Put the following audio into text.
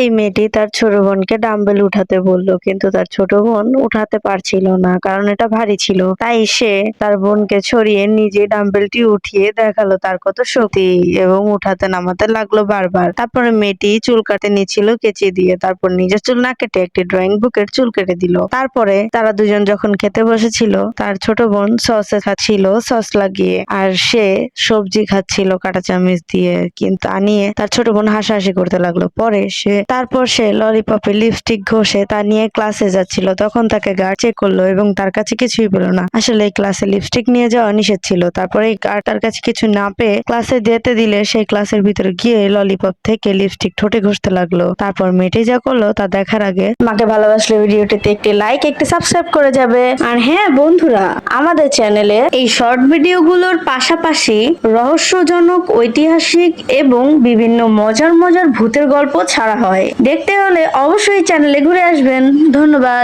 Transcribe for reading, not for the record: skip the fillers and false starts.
এই মেয়েটি তার ছোট বোনকে ডাম্বেল উঠাতে বলল, কিন্তু তার ছোট বোন উঠাতে পারছিল না, কারণ এটা ভারী ছিল। তাই সে তার বোনকে ছড়িয়ে নিজে ডাম্বেলটি উঠিয়ে দেখালো তার কত শক্তি, এবং উঠাতে নামাতে লাগলো বারবার। তারপরে মেয়েটি চুল কাটে নিচ্ছিল কেচি দিয়ে, তারপর নিজের চুল না কেটে একটি ড্রয়িং বুকের চুল কেটে দিল। তারপরে তারা দুজন যখন খেতে বসেছিল, তার ছোট বোন সসে খাচ্ছিল সস লাগিয়ে, আর সে সবজি খাচ্ছিল কাঁটা চামচ দিয়ে, কিন্তু নিয়ে তার ছোট বোন হাসাহাসি করতে লাগলো। তারপর সে ললিপপে লিপস্টিক ঘষে তা নিয়ে ক্লাসে যাচ্ছিল, তখন তাকে গার্ড চেক করলো এবং তার কাছে কিছুই পেল না। আসলে এই ক্লাসে লিপস্টিক নিয়ে যাওয়া নিষেধ ছিল। তারপরে গার্ড তার কাছে কিছু না পেয়ে ক্লাসে যেতে দিলে সেই ক্লাসের ভিতরে গিয়ে ললিপপ থেকে লিপস্টিক ঠোঁটে ঘষতে লাগলো। তারপর মেয়েটি যা করলো তা দেখার আগে মাকে ভালোবাসলে ভিডিওটিতে একটি লাইক, একটি সাবস্ক্রাইব করে যাবে। আর হ্যাঁ বন্ধুরা, আমাদের চ্যানেলে এই শর্ট ভিডিওগুলোর পাশাপাশি রহস্যজনক, ঐতিহাসিক এবং বিভিন্ন মজার মজার ভূতের গল্প ছাড়া হয়। দেখতে হলে অবশ্যই চ্যানেলে ঘুরে আসবেন। ধন্যবাদ।